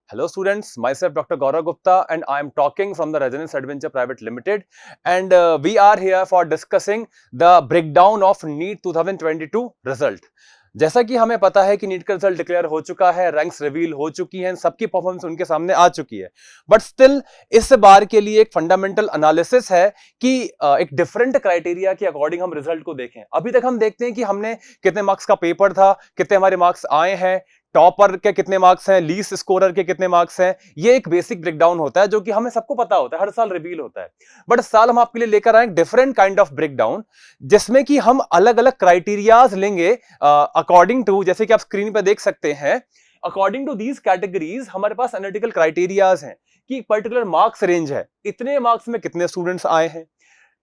Hello students, myself Dr. Gaurav Gupta and I am talking from the Resonance Adventure Private Limited and we are here for discussing the breakdown of NEET 2022 result. जैसा कि हमें पता है कि NEET का result declare हो चुका है, रैंक्स रिवील हो चुकी हैं, सबकी परफॉर्मेंस उनके सामने आ चुकी है, बट स्टिल इस बार के लिए एक फंडामेंटल एनालिसिस है कि एक डिफरेंट क्राइटेरिया के अकॉर्डिंग हम रिजल्ट को देखें। अभी तक हम देखते हैं कि हमने कितने मार्क्स का पेपर था, कितने हमारे मार्क्स आए हैं, टॉपर के कितने मार्क्स हैं, लीस्ट स्कोरर के कितने मार्क्स हैं। ये एक बेसिक ब्रेकडाउन होता है जो कि हमें सबको पता होता है, हर साल रिवील होता है। बट इस साल हम आपके लिए लेकर आए डिफरेंट काइंड ऑफ ब्रेकडाउन, जिसमें कि हम अलग अलग क्राइटेरियाज लेंगे अकॉर्डिंग टू, जैसे कि आप स्क्रीन पर देख सकते हैं, अकॉर्डिंग टू दीज कैटेगरीज हमारे पास एनालिटिकल क्राइटेरियाज हैं कि पर्टिकुलर मार्क्स रेंज है, इतने मार्क्स में कितने स्टूडेंट्स आए हैं।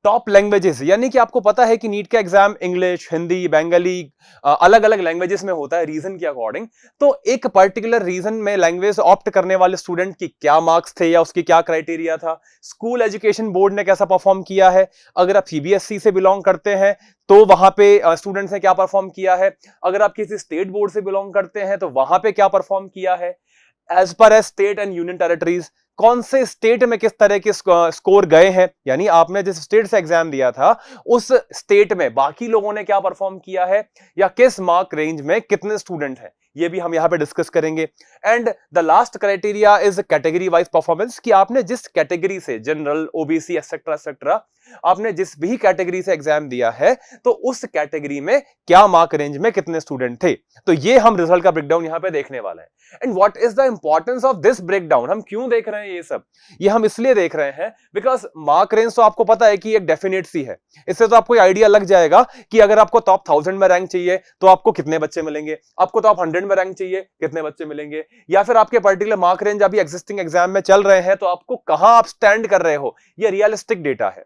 टॉप लैंग्वेजेस, यानी कि आपको पता है कि नीट का एग्जाम इंग्लिश, हिंदी, बंगाली, अलग अलग लैंग्वेजेस में होता है रीजन के अकॉर्डिंग। तो एक पर्टिकुलर रीजन में लैंग्वेज ऑप्ट करने वाले स्टूडेंट की क्या मार्क्स थे या उसकी क्या क्राइटेरिया था, स्कूल एजुकेशन बोर्ड ने कैसा परफॉर्म किया है, अगर आप सीबीएसई से बिलोंग करते हैं तो वहां पे स्टूडेंट्स ने क्या परफॉर्म किया है, अगर आप किसी स्टेट बोर्ड से बिलोंग करते हैं तो वहां पे क्या परफॉर्म किया है, as per as state and union territories, कौन से स्टेट में किस तरह के स्कोर गए हैं, यानी आपने जिस स्टेट से एग्जाम दिया था उस स्टेट में बाकी लोगों ने क्या परफॉर्म किया है, या किस मार्क रेंज में कितने स्टूडेंट हैं, ये भी हम यहां पे डिस्कस करेंगे। And the last criteria is category wise performance, कि आपने जिस कैटेगरी से, जनरल, ओबीसी एक्सेट्रा एक्सेट्रा, आपने जिस भी कैटेगरी से एग्जाम दिया है तो उस कैटेगरी में क्या मार्क रेंज में कितने स्टूडेंट थे। तो ये हम रिजल्ट का ब्रेकडाउन यहां पे देखने वाले हैं। And what is the importance of this breakdown, हम क्यों देख रहे हैं ये सब, ये हम इसलिए देख रहे हैं बिकॉज मार्क रेंज तो आपको पता है कि एक डेफिनेट सी है। इससे तो आपको आइडिया लग जाएगा कि अगर आपको टॉप 1000 में रैंक चाहिए तो आपको कितने बच्चे मिलेंगे, आपको टॉप 100 में रैंक चाहिए कितने बच्चे मिलेंगे, या फिर आपके पर्टिकुलर मार्क रेंज अभी एग्जिस्टिंग एग्जाम में चल रहे हैं तो आपको कहां आप स्टैंड कर रहे हो। ये रियलिस्टिक डेटा है।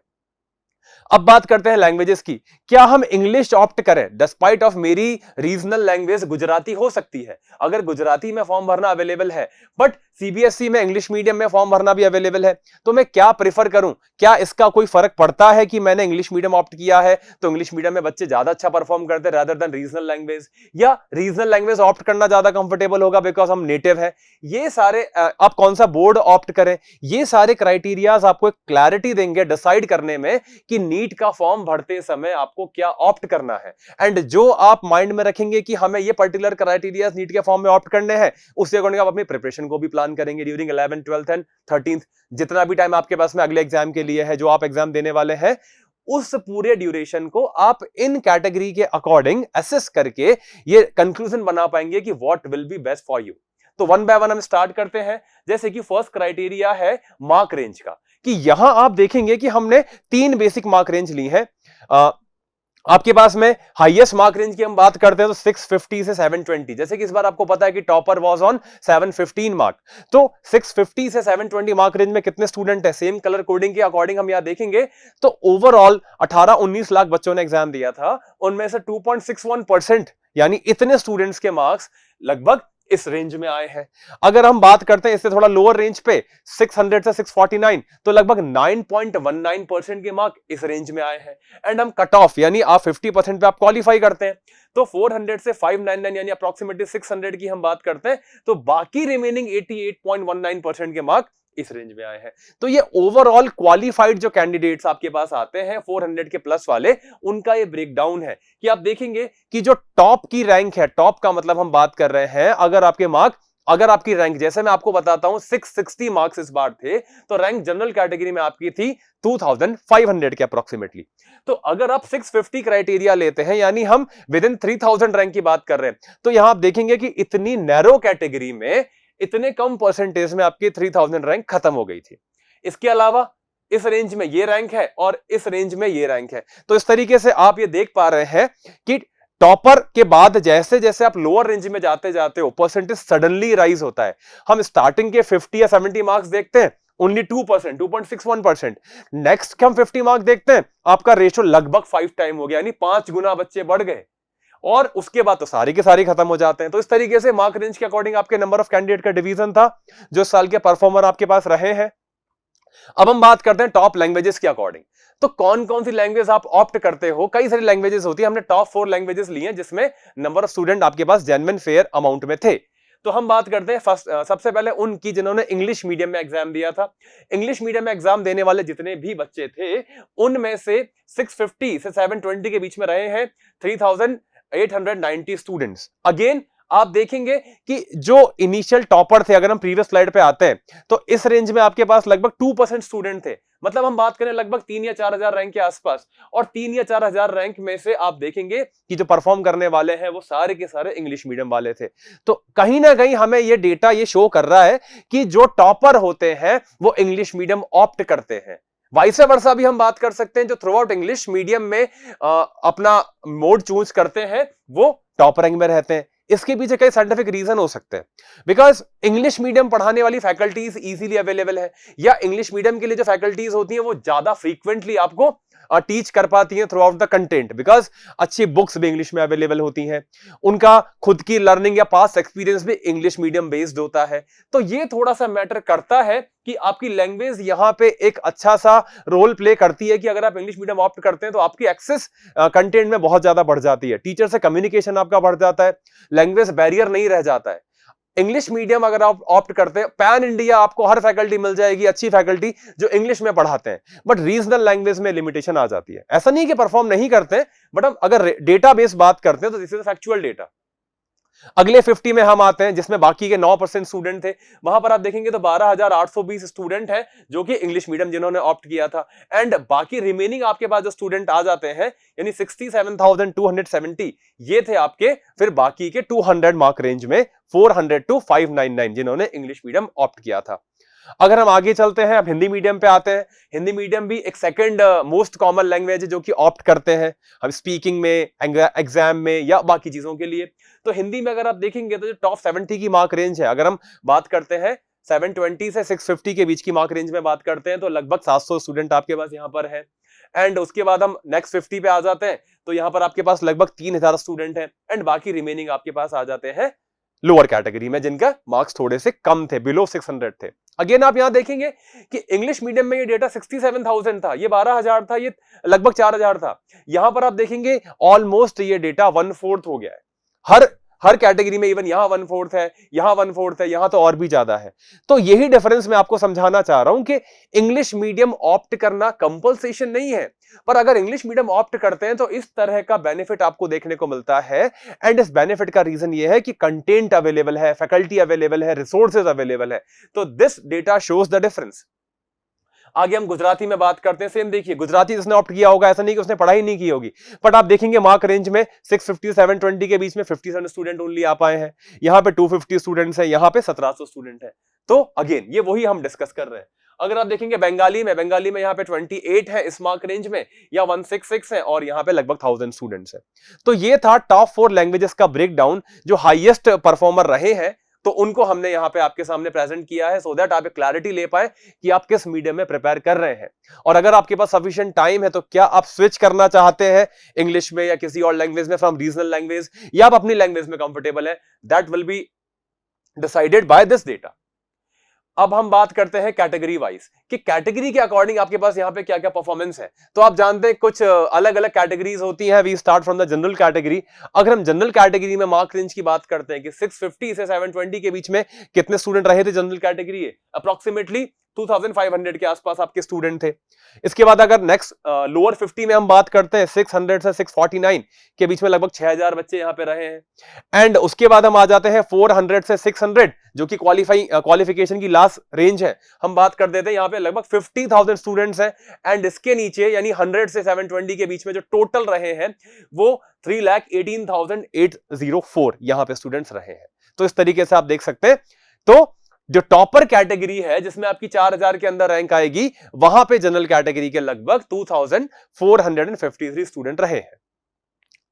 अब बात करते हैं लैंग्वेजेस की। क्या हम इंग्लिश ऑप्ट करें? डिस्पाइट ऑफ मेरी रीजनल लैंग्वेज गुजराती हो सकती है, अगर गुजराती में फॉर्म भरना अवेलेबल है, बट सीबीएसई में इंग्लिश मीडियम में फॉर्म भरना भी अवेलेबल है, तो मैं क्या प्रेफर करूं? क्या इसका कोई फर्क पड़ता है कि मैंने इंग्लिश मीडियम ऑप्ट किया है तो इंग्लिश मीडियम में बच्चे ज्यादा अच्छा परफॉर्म करते रादर देन रीजनल लैंग्वेज, या रीजनल लैंग्वेज ऑप्ट करना ज्यादा कंफर्टेबल होगा बिकॉज हम नेटिव है? ये सारे आप कौन सा बोर्ड ऑप्ट करें, ये सारे क्राइटेरियाज आपको एक क्लैरिटी देंगे डिसाइड करने में कि नीट का फॉर्म भरते समय आपको क्या ऑप्ट करना है। एंड जो आप माइंड में रखेंगे कि हमें ये पर्टिकुलर क्राइटेरिया नीट के फॉर्म में ऑप्ट करने हैं, उसके अकॉर्डिंग आप अपनी प्रिपरेशन को भी प्लान करेंगे during 11th 12th and 13th, जितना भी टाइम आपके पास में अगले एग्जाम के लिए है, जो आप एग्जाम देने वाले हैं, उस पूरे ड्यूरेशन को आप इन कैटेगरी के अकॉर्डिंग असेस करके ये कंक्लूजन बना पाएंगे कि what will be best for you. तो वन बाय वन हम स्टार्ट करते हैं। जैसे कि फर्स्ट क्राइटेरिया है मार्क रेंज का, कि यहां आप देखेंगे कि हमने 3 बेसिक मार्क रेंज ली है। आपके पास में हाईएस्ट मार्क रेंज की हम बात करते हैं तो 650 से 720, जैसे कि इस बार आपको पता है कि टॉपर वाज ऑन 715 मार्क, तो 650 से 720 मार्क रेंज में कितने स्टूडेंट है, सेम कलर कोडिंग के अकॉर्डिंग हम यहां देखेंगे तो ओवरऑल 18-19 लाख बच्चों ने एग्जाम दिया था, उनमें से 2.61%, यानी इतने स्टूडेंट्स के मार्क्स लगभग इस रेंज में आए हैं। अगर हम बात करते हैं इससे थोड़ा लोअर रेंज पे, 600 से 649, तो लगभग 9.19% के मार्क इस रेंज में आए हैं। एंड हम कट ऑफ, यानी आप 50% पे आप क्वालिफाई करते हैं तो 400 से 599 यानी अप्रोक्सीमेटली 600 की हम बात करते हैं तो बाकी रिमेनिंग 88.19% के मार्क इस रेंज में आए हैं। तो ये ओवरऑल क्वालिफाइड जो कैंडिडेट्स आपके पास आते हैं 400 के प्लस वाले, उनका ये ब्रेकडाउन है कि आप देखेंगे कि जो टॉप की रैंक है, टॉप का मतलब हम बात कर रहे हैं अगर आपके मार्क, अगर आपकी रैंक, जैसे मैं आपको बताता हूं 660 मार्क्स इस बार थे तो रैंक जनरल कैटेगरी में आपकी थी 2500 के अप्रोक्सीमेटली। तो अगर आप 650 क्राइटेरिया लेते हैं, यानी हम विद इन 3000 रैंक की बात कर रहे हैं, तो यहां आप देखेंगे कि इतनी नैरो कैटेगरी में इतने कम परसेंटेज में आपकी 3000 रैंक खत्म हो गई थी। इसके अलावा इस रेंज में ये रैंक है और इस रेंज में ये रैंक है, तो इस तरीके से आप ये देख पा रहे हैं कि टॉपर के बाद जैसे जैसे आप लोअर रेंज में जाते जाते हो परसेंटेज सडनली राइज होता है। हम स्टार्टिंग के 50 या 70 मार्क्स देखते हैं, ओनली 2%, 2.61%। नेक्स्ट हम 50 मार्क्स देखते हैं, आपका रेशो लगभग 5 टाइम हो गया, यानी 5 गुना बच्चे बढ़ गए, और उसके बाद तो सारी के सारी खत्म हो जाते हैं। तो इस तरीके से मार्क रेंज के अकॉर्डिंग आपके नंबर ऑफ कैंडिडेट का डिवीजन था, जो साल के परफॉर्मर आपके पास रहे हैं। अब हम बात करते हैं टॉप लैंग्वेजेस के अकॉर्डिंग। तो कौन कौन सी लैंग्वेज आप ऑप्ट करते हो? कई सारी लैंग्वेजेस होती है, हमने टॉप 4 लैंग्वेजेस ली हैं जिसमें नंबर ऑफ स्टूडेंट आपके पास जेन्युइन फेयर अमाउंट में थे। तो हम बात करते हैं फर्स्ट सबसे पहले उनकी जिन्होंने इंग्लिश मीडियम में एग्जाम दिया था। इंग्लिश मीडियम में एग्जाम देने वाले जितने भी बच्चे थे उनमें से 650 से 720 के बीच में रहे हैं 3890 स्टूडेंट्स। अगेन आप देखेंगे कि जो इनिशियल टॉपर थे, अगर हम प्रीवियस स्लाइड पे आते हैं तो इस रेंज में आपके पास लगभग 2% स्टूडेंट थे, मतलब हम बात करें लगभग 3 या 4 हजार रैंक के आसपास। और 3 या 4 हजार रैंक में से आप देखेंगे कि जो परफॉर्म करने वाले हैं वो सारे के सारे इंग्लिश मीडियम वाले थे। तो कहीं ना कहीं हमें ये डेटा ये शो कर रहा है कि जो टॉपर होते हैं वो इंग्लिश मीडियम ऑप्ट करते हैं। वाइस वर्सा भी हम बात कर सकते हैं, जो थ्रू आउट इंग्लिश मीडियम में अपना मोड चूज करते हैं वो टॉप रैंक में रहते हैं। इसके पीछे कई साइंटिफिक रीजन हो सकते हैं, बिकॉज इंग्लिश मीडियम पढ़ाने वाली फैकल्टीज इजीली अवेलेबल है, या इंग्लिश मीडियम के लिए जो फैकल्टीज होती हैं वो ज्यादा फ्रीक्वेंटली आपको टीच कर पाती हैं through out the content, because अच्छी बुक्स भी इंग्लिश में अवेलेबल होती हैं, उनका खुद की लर्निंग या पास्ट एक्सपीरियंस भी इंग्लिश मीडियम बेस्ड होता है। तो ये थोड़ा सा मैटर करता है कि आपकी लैंग्वेज यहां पे एक अच्छा सा रोल प्ले करती है कि अगर आप इंग्लिश मीडियम ऑप्ट करते हैं तो आपकी एक्सेस कंटेंट में बहुत ज्यादा बढ़ जाती है, टीचर से कम्युनिकेशन आपका बढ़ जाता है, लैंग्वेज बैरियर नहीं रह जाता है। इंग्लिश मीडियम अगर आप ऑप्ट करते हैं, पैन इंडिया आपको हर फैकल्टी मिल जाएगी, अच्छी फैकल्टी जो इंग्लिश में पढ़ाते हैं, बट रीजनल लैंग्वेज में लिमिटेशन आ जाती है। ऐसा नहीं कि परफॉर्म नहीं करते, बट हम अगर डेटा बेस बात करते हैं तो दिस इज फैक्चुअल डेटा। अगले 50 में हम आते हैं जिसमें बाकी के 9% स्टूडेंट थे। वहां पर आप देखेंगे तो 12,820 स्टूडेंट हैं जो कि इंग्लिश मीडियम जिन्होंने ऑप्ट किया था, एंड बाकी रिमेनिंग आपके पास जो स्टूडेंट आ जाते हैं यानी 67,270 ये थे आपके फिर बाकी के 200 मार्क रेंज में 400 to 599 जिन्होंने इंग्लिश मीडियम ऑप्ट किया था। अगर हम आगे चलते हैं, अब हिंदी मीडियम पे आते हैं। हिंदी मीडियम भी एक सेकंड मोस्ट कॉमन लैंग्वेज है जो कि ऑप्ट करते हैं हम स्पीकिंग में, एग्जाम में या बाकी चीजों के लिए। तो हिंदी में अगर आप देखेंगे तो जो टॉप 70 की मार्क रेंज है, अगर हम बात करते हैं 720 से 650 के बीच की मार्क रेंज में बात करते हैं तो लगभग 700 स्टूडेंट आपके पास यहाँ पर है। एंड उसके बाद हम नेक्स्ट 50 पे आ जाते हैं तो यहाँ पर आपके पास लगभग 3000 स्टूडेंट हैं, एंड बाकी रिमेनिंग आपके पास आ जाते हैं लोअर कैटेगरी में जिनका मार्क्स थोड़े से कम थे, बिलो 600 थे। अगेन आप यहां देखेंगे कि इंग्लिश मीडियम में ये डेटा 67,000 था, ये 12,000 था, ये लगभग 4,000 था। यहां पर आप देखेंगे ऑलमोस्ट ये डेटा 1/4 हो गया है। हर कैटेगरी में, इवन यहां 1/4 है, यहां 1/4 है, यहां तो और भी ज्यादा है। तो यही डिफरेंस मैं आपको समझाना चाह रहा हूं कि इंग्लिश मीडियम ऑप्ट करना कंपल्सेशन नहीं है, पर अगर इंग्लिश मीडियम ऑप्ट करते हैं तो इस तरह का बेनिफिट आपको देखने को मिलता है। एंड इस बेनिफिट का रीजन ये है कि कंटेंट अवेलेबल है, फैकल्टी अवेलेबल है, रिसोर्सेज अवेलेबल है। तो this data shows the difference. आगे हम गुजराती में बात करते हैं। सेम देखिए, गुजराती जिसने ऑप्ट किया होगा, ऐसा नहीं कि उसने पढ़ाई नहीं की होगी, बट आप देखेंगे मार्क रेंज में 650 720 के बीच में 57 स्टूडेंट ओनली आ पाए हैं, यहां पे 250 स्टूडेंट्स हैं, यहां पे 1700 स्टूडेंट है। तो अगेन ये वही हम डिस्कस कर रहे हैं। अगर आप देखेंगे बंगाली में यहाँ पे 28 है इस मार्क रेंज में, या 166 है, और यहाँ पे लगभग 1000 स्टूडेंट्स है। तो ये था टॉप 4 लैंग्वेजेस का ब्रेकडाउन, जो हाईएस्ट परफॉर्मर रहे हैं, तो उनको हमने यहाँ पे आपके सामने प्रेजेंट किया है, सो दैट आप एक क्लैरिटी ले पाए कि आप किस मीडियम में प्रिपेयर कर रहे हैं। और अगर आपके पास सफिशिएंट टाइम है तो क्या आप स्विच करना चाहते हैं इंग्लिश में या किसी और लैंग्वेज में फ्रॉम रीजनल लैंग्वेज, या आप अपनी लैंग्वेज में कंफर्टेबल है, that will be decided by this data. अब हम बात करते हैं कैटेगरी वाइज कि कैटेगरी के अकॉर्डिंग आपके पास यहाँ पे क्या क्या परफॉर्मेंस है। तो आप जानते हैं कुछ अलग अलग कैटेगरीज होती हैं। We start from the general category. अगर हम जनरल कैटेगरी में मार्क रेंज की बात करते हैं कि 650 से 720 के बीच में कितने स्टूडेंट रहे थे जनरल कैटेगरी, अप्रोक्सीमेटली 2500 के आसपास आपके स्टूडेंट थे। इसके बाद अगर नेक्स्ट लोअर 50 में हम बात करते हैं 600 से 649 के बीच में लगभग 6000 बच्चे यहाँ पे रहे हैं। एंड उसके बाद हम आ जाते हैं 400 से 600 जो कि क्वालिफिकेशन की लास्ट रेंज है, हम बात कर देते हैं यहाँ पे लगभग 50,000 स्टूडेंट्स हैं। एंड इसके नीचे यानी 100 से 720 के बीच में जो टोटल रहे हैं वो 3,18,804 यहाँ पे स्टूडेंट्स रहे हैं। तो इस तरीके से आप देख सकते हैं। तो जो टॉपर कैटेगरी है जिसमें आपकी 4000 के अंदर रैंक आएगी, वहां पे जनरल कैटेगरी के लगभग 2453 स्टूडेंट रहे हैं।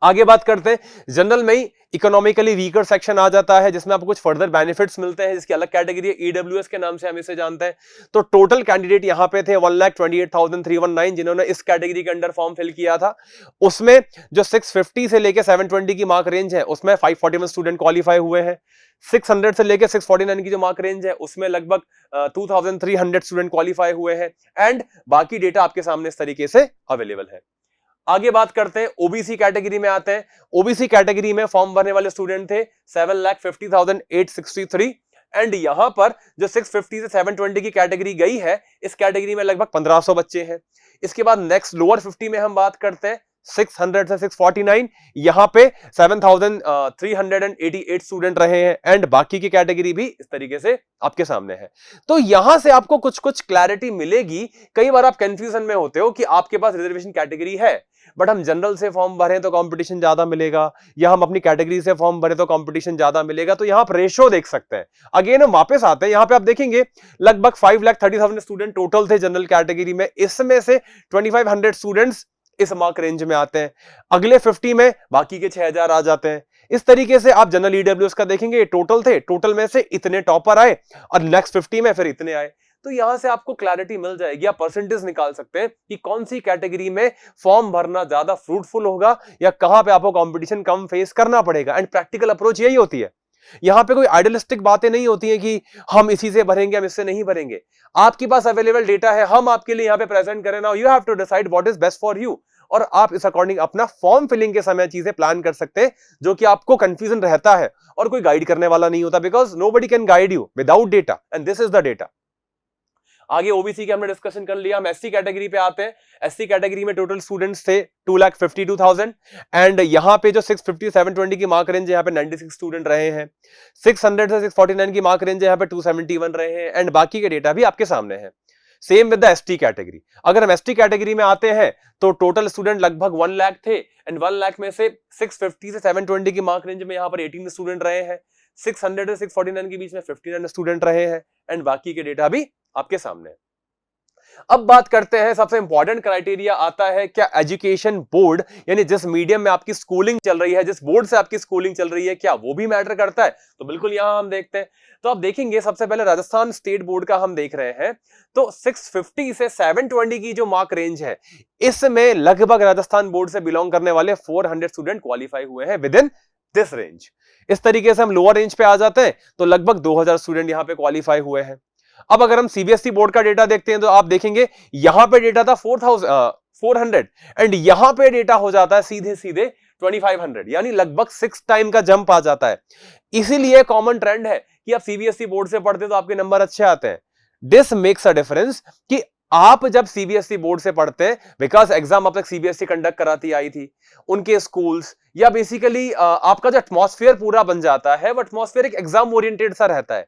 आगे बात करते हैं, जनरल में ही इकोनॉमिकली वीकर सेक्शन आ जाता है जिसमें आपको कुछ फर्दर बेनिफिट्स मिलते हैं, जिसकी अलग कैटेगरी है, ईडब्ल्यूएस के नाम से हम इसे जानते हैं। तो टोटल कैंडिडेट यहां पे थे 1,28,319 जिन्होंने इस कैटेगरी के अंडर फॉर्म फिल किया था। उसमें जो 650 से लेके 720 की मार्क रेंज है उसमें 541 स्टूडेंट क्वालिफाई हुए हैं। 600 से लेके 649 की जो मार्क रेंज है उसमें लगभग 2300 स्टूडेंट क्वालिफाई हुए हैं। एंड बाकी डेटा आपके सामने इस तरीके से अवेलेबल है। आगे बात करते हैं ओबीसी कैटेगरी में आते हैं। ओबीसी कैटेगरी में फॉर्म भरने वाले स्टूडेंट थे 7,50,863 एंड यहां पर जो 650 से 720 की कैटेगरी गई है, इस कैटेगरी में लगभग 1500 बच्चे हैं। इसके बाद नेक्स्ट लोअर 50 में हम बात करते हैं 600 से 649, यहां पे 7,388 स्टूडेंट रहे हैं एंड बाकी की कैटेगरी भी इस तरीके से आपके सामने है। तो यहां से आपको कुछ कुछ क्लैरिटी मिलेगी। कई बार आप कंफ्यूजन में होते हो कि आपके पास रिजर्वेशन कैटेगरी है बट हम जनरल से फॉर्म भरें तो कंपटीशन ज्यादा मिलेगा, या हम अपनी कैटेगरी से फॉर्म भरें तो कंपटीशन ज्यादा मिलेगा। तो यहां आप रेशो देख सकते हैं। अगेन हम वापस आते हैं, यहां पे आप देखेंगे लगभग 5,30,000 स्टूडेंट टोटल थे जनरल कैटेगरी में, इसमें से 2500 स्टूडेंट्स इस मार्क रेंज में आते हैं। अगले 50 में बाकी के 6000 आ जाते हैं। इस तरीके से आप जनरल ईडब्ल्यूएस का देखेंगे, टोटल थे, टोटल में से इतने टॉपर आए और नेक्स्ट 50 में फिर इतने आए। तो यहां से आपको क्लैरिटी मिल जाएगी, आप परसेंटेज निकाल सकते हैं कि कौन सी कैटेगरी में फॉर्म भरना ज्यादा फ्रूटफुल होगा या कहां पे आपको कंपटीशन कम फेस करना पड़ेगा। एंड प्रैक्टिकल अप्रोच यही होती है। यहां पे कोई आइडियलिस्टिक बातें नहीं होती हैं कि हम इसी से भरेंगे, हम इससे नहीं भरेंगे। आपके पास अवेलेबल डेटा है, हम आपके लिए यहां पे प्रेजेंट करें। Now you have to decide what is best for you, और आप इस अकॉर्डिंग अपना फॉर्म फिलिंग के समय चीजें प्लान कर सकते हैं, जो कि आपको कंफ्यूजन रहता है और कोई गाइड करने वाला नहीं होता, because nobody can guide you without data and this is the data. आगे ओबीसी के हमने डिस्कशन कर लिया, हम एससी कैटेगरी पे आते हैं। एससी कैटेगरी में टोटल स्टूडेंट्स थे 2,52,000 एंड यहां पे जो 650 720 की मार्क रेंज यहां पे 96 स्टूडेंट रहे हैं। 600 से 649 की मार्क रेंज यहां पे 271 रहे हैं एंड बाकी के डेटा भी आपके सामने है। Same with the ST category. अगर हम एसटी कैटेगरी में आते हैं तो टोटल स्टूडेंट लगभग 1 लाख थे एंड 1 लाख में से 650 से 720 की मार्क रेंज में यहां पर 18 स्टूडेंट रहे हैं। 600 से 649 के बीच में 59 स्टूडेंट रहे हैं एंड बाकी के डेटा भी आपके सामने है। अब बात करते हैं, सबसे इंपॉर्टेंट क्राइटेरिया आता है क्या एजुकेशन बोर्ड, यानी जिस मीडियम में आपकी स्कूलिंग चल रही है, जिस बोर्ड से आपकी स्कूलिंग चल रही है, क्या वो भी मैटर करता है? तो बिल्कुल यहां हम देखते हैं। तो आप देखेंगे सबसे पहले राजस्थान स्टेट बोर्ड का हम देख रहे हैं, तो 650 से 720 की जो मार्क रेंज है, इसमें लगभग राजस्थान बोर्ड से बिलोंग करने वाले 400 स्टूडेंट क्वालिफाई हुए हैं विद इन दिस रेंज। इस तरीके से हम लोअर रेंज पे आ जाते हैं तो लगभग 2000 स्टूडेंट यहां पे क्वालिफाई हुए हैं। अब अगर हम सीबीएसई बोर्ड का डेटा देखते हैं तो आप देखेंगे यहां पे डेटा था 400 एंड यहां पे डेटा हो जाता है सीधे सीधे 2500, यानी लगभग 6 टाइम का जंप आ जाता है। इसीलिए कॉमन ट्रेंड है कि आप सीबीएसई बोर्ड से पढ़ते हैं तो आपके नंबर अच्छे आते हैं। दिस मेक्स अ डिफरेंस कि आप जब सीबीएसई बोर्ड से पढ़ते हैं, बिकॉज एग्जाम अब तक सीबीएसई कंडक्ट कराती आई थी, उनके स्कूल्स या बेसिकली आपका जो एटमॉस्फेयर पूरा बन जाता है वो एटमॉस्फेयर एक एग्जाम ओरिएंटेड सा रहता है।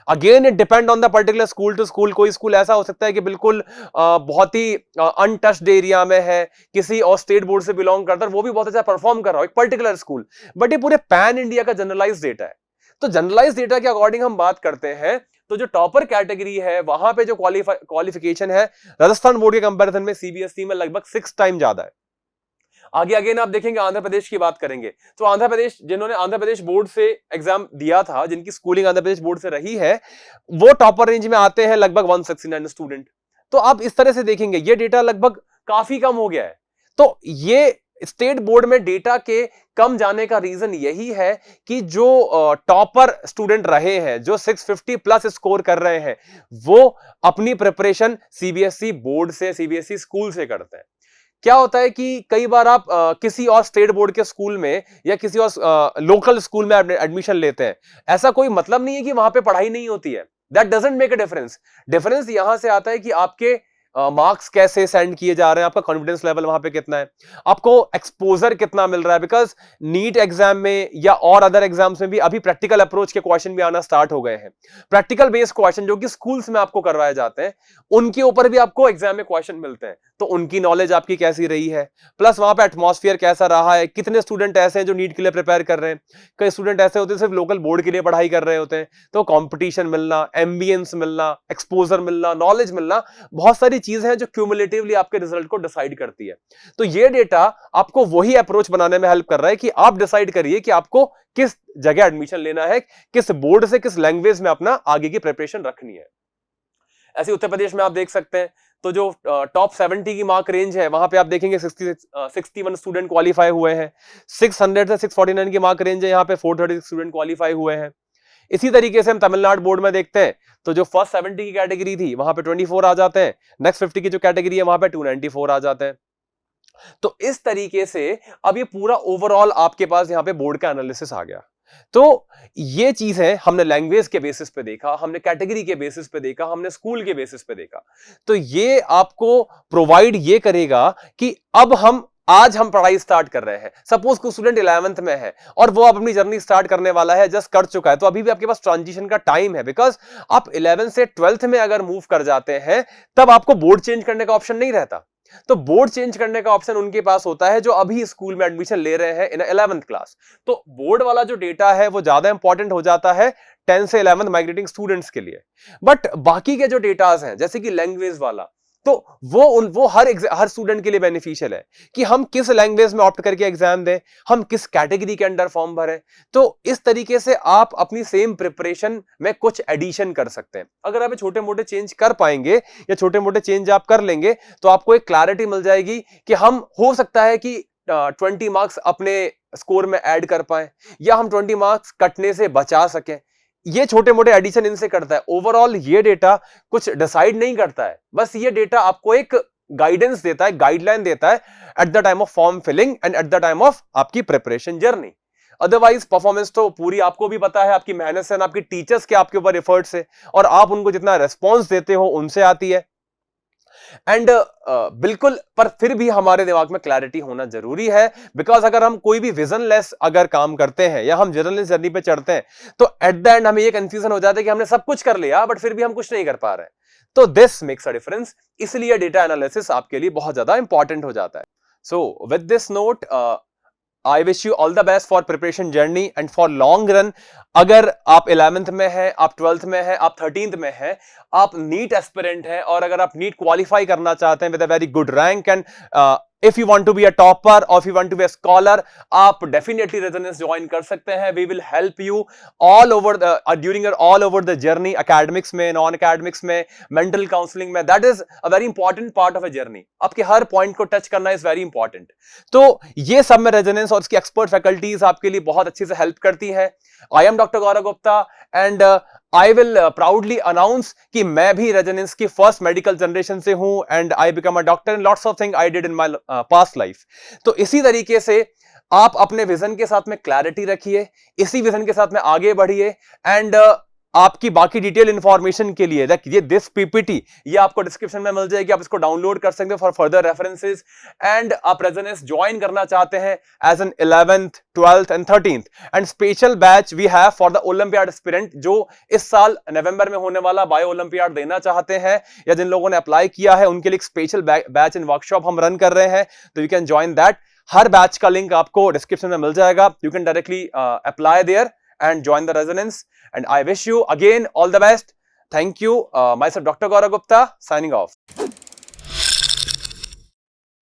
Again it depend on the particular school to school. कोई स्कूल ऐसा हो सकता है कि बिल्कुल बहुत ही अनटच्ड एरिया में है, किसी और स्टेट बोर्ड से बिलोंग करता है, वो भी बहुत अच्छा परफॉर्म कर रहा हो एक पर्टिकुलर स्कूल, बट ये पूरे पैन इंडिया का जनरलाइज डेटा है। तो जनरलाइज डेटा के अकॉर्डिंग हम बात करते हैं तो जो टॉपर कैटेगरी है वहां पे जो क्वालिफिकेशन है राजस्थान बोर्ड के कंपैरिजन में सीबीएसई में लगभग 6 टाइम ज्यादा है। आगे अगेन आप देखेंगे आंध्र प्रदेश की बात करेंगे तो आंध्र प्रदेश, जिन्होंने आंध्र प्रदेश बोर्ड से एग्जाम दिया था, जिनकी स्कूलिंग आंध्र प्रदेश बोर्ड से रही है, वो टॉपर रेंज में आते हैं लगभग 169 स्टूडेंट। तो आप इस तरह से देखेंगे ये डेटा लगभग काफी कम हो गया है। तो ये स्टेट बोर्ड में डेटा के कम जाने का रीजन यही है कि जो टॉपर स्टूडेंट रहे हैं, जो 650 प्लस स्कोर कर रहे हैं, वो अपनी प्रिपरेशन सीबीएसई बोर्ड से, सीबीएसई स्कूल से करते हैं। क्या होता है कि कई बार आप किसी और स्टेट बोर्ड के स्कूल में या किसी और लोकल स्कूल में एडमिशन लेते हैं, ऐसा कोई मतलब नहीं है कि वहां पे पढ़ाई नहीं होती है। That doesn't make a difference. Difference यहां से आता है कि आपके मार्क्स कैसे सेंड किए जा रहे हैं, आपका कॉन्फिडेंस लेवल वहां पे कितना है, आपको एक्सपोजर कितना मिल रहा है। बिकॉज नीट एग्जाम में या और अदर एग्जाम्स में भी अभी प्रैक्टिकल अप्रोच के क्वेश्चन भी आना स्टार्ट हो गए हैं। प्रैक्टिकल बेस्ड क्वेश्चन जो कि स्कूल्स में आपको करवाए जाते हैं, उनके ऊपर भी आपको एग्जाम में क्वेश्चन मिलते हैं। तो उनकी नॉलेज आपकी कैसी रही है, प्लस वहां पे एटमॉस्फेयर कैसा रहा है, कितने स्टूडेंट ऐसे हैं जो नीट के लिए प्रिपेयर कर रहे हैं, कई स्टूडेंट ऐसे होते हैं सिर्फ लोकल बोर्ड के लिए पढ़ाई कर रहे होते हैं। तो कॉम्पिटिशन मिलना, एम्बियंस मिलना, एक्सपोजर मिलना, नॉलेज मिलना, बहुत सारी चीजें हैं जो क्यूमुलेटिवली आपके रिजल्ट को डिसाइड करती है। तो ये डेटा आपको वही अप्रोच बनाने में हेल्प कर रहा है कि आप डिसाइड करिए कि आपको किस जगह एडमिशन लेना है, किस बोर्ड से, किस लैंग्वेज में अपना आगे की प्रिपरेशन रखनी है। ऐसे उत्तर प्रदेश में आप देख सकते हैं तो जो टॉप 70 की मार्क रेंज है वहां पे आप देखेंगे 61 स्टूडेंट क्वालिफाई हुए हैं। 600 से 649 की मार्क रेंज है, यहाँ पे 430 स्टूडेंट क्वालिफाई हुए हैं। इसी तरीके से हम तमिलनाडु बोर्ड में देखते हैं तो जो फर्स्ट 70 की कैटेगरी थी वहां पे 24 आ जाते हैं, नेक्स्ट 50 की जो कैटेगरी है वहां पे 294 आ जाते हैं। तो इस तरीके से अब ये पूरा ओवरऑल आपके पास यहां पे बोर्ड का एनालिसिस आ गया। तो ये चीज है, हमने लैंग्वेज के बेसिस पे देखा, हमने कैटेगरी के बेसिस पे देखा, हमने स्कूल के बेसिस पे देखा। तो ये आपको प्रोवाइड ये करेगा कि अब आज हम पढ़ाई स्टार्ट कर रहे हैं। सपोज कोई स्टूडेंट 11th में है और वो अब अपनी जर्नी स्टार्ट करने वाला है, जस्ट कर चुका है, तो अभी भी आपके पास ट्रांजिशन का टाइम है। बिकॉज आप 11th से 12th में अगर मूव कर जाते हैं तब आपको बोर्ड चेंज करने का ऑप्शन नहीं रहता। तो बोर्ड चेंज करने का ऑप्शन उनके पास होता है जो अभी स्कूल में एडमिशन ले रहे हैं इन 11th क्लास। तो बोर्ड वाला जो डेटा है वो ज्यादा इंपॉर्टेंट हो जाता है 10 से 11th माइग्रेटिंग स्टूडेंट्स के लिए। बट बाकी के जो डेटास हैं जैसे कि लैंग्वेज वाला, तो वो हर स्टूडेंट के लिए बेनिफिशियल है कि हम किस लैंग्वेज में ऑप्ट करके एग्जाम दें, हम किस कैटेगरी के अंडर फॉर्म भरें। तो इस तरीके से आप अपनी सेम प्रिपरेशन में कुछ एडिशन कर सकते हैं। अगर आप छोटे मोटे चेंज कर पाएंगे या छोटे मोटे चेंज आप कर लेंगे तो आपको एक क्लैरिटी मिल जाएगी कि हम हो सकता है कि 20 मार्क्स अपने स्कोर में ऐड कर पाए या हम 20 मार्क्स कटने से बचा सकें। ये छोटे मोटे एडिशन इनसे करता है। ओवरऑल ये डेटा कुछ डिसाइड नहीं करता है, बस ये डेटा आपको एक गाइडेंस देता है, गाइडलाइन देता है at the time of form filling and at the time of आपकी प्रिपरेशन जर्नी। अदरवाइज परफॉर्मेंस तो पूरी आपको भी पता है, आपकी मेहनत से, आपकी टीचर्स के आपके ऊपर एफर्ट्स है और आप उनको जितना रेस्पॉन्स देते हो उनसे आती है। एंड बिल्कुल, पर फिर भी हमारे दिमाग में क्लैरिटी होना जरूरी है। बिकॉज अगर हम कोई भी विजनलेस अगर काम करते हैं या हम जर्नलिस्ट जर्नी पे चढ़ते हैं तो एट द एंड हमें ये कंफ्यूजन हो जाता है कि हमने सब कुछ कर लिया बट फिर भी हम कुछ नहीं कर पा रहे हैं। तो दिस मेक्स अ डिफरेंस, इसलिए डेटा एनालिसिस आपके लिए बहुत ज्यादा इंपॉर्टेंट हो जाता है। So with this note I wish you all the best for preparation journey and for long run. अगर आप 11th में हैं, आप 12th में हैं, आप 13th में हैं, आप नीट एस्पिरेंट हैं और अगर आप नीट क्वालिफाई करना चाहते हैं with a very good rank and if you want to be a topper और if you want to be a scholar, आप डेफिनेटली रेजोनेंस ज्वाइन कर सकते हैं। We will help you all over during your all over the journey, academics में, non academics में, mental counselling में। That is a very important part of a journey. आपके हर point को टच करना इज वेरी इंपॉर्टेंट। तो ये सब में रेजोनेंस और इसकी एक्सपर्ट फैकल्टीज आपके लिए बहुत अच्छे से हेल्प करती है। I am doctor Gaurav Gupta and I will proudly announce कि मैं भी रेजोनेंस की फर्स्ट मेडिकल जनरेशन से हूं and I become a doctor in lots of thing I did in my past life. तो इसी तरीके से आप अपने विजन के साथ में क्लैरिटी रखिए, इसी विजन के साथ में आगे बढ़िए एंड आपकी बाकी डिटेल इंफॉर्मेशन के लिए ये दिस पीपीटी ये आपको डिस्क्रिप्शन में मिल जाएगी, आप इसको डाउनलोड कर सकते हो फॉर फर्दर रेफरेंसेस। एंड आप रेजोनेंस ज्वाइन करना चाहते हैं as an 11th 12th and 13th and special batch we have for the olympiad aspirant जो इस साल नवंबर में होने वाला बायो ओलंपियाड देना चाहते हैं या जिन लोगों ने अप्लाई किया है उनके लिए एक स्पेशल बैच एंड वर्कशॉप हम रन कर रहे हैं। तो यू कैन ज्वाइन दैट। हर बैच का लिंक आपको डिस्क्रिप्शन में मिल जाएगा। You can directly apply there and join the resonance, and I wish you again all the best. Thank you. Myself Dr. Gaurav Gupta signing off.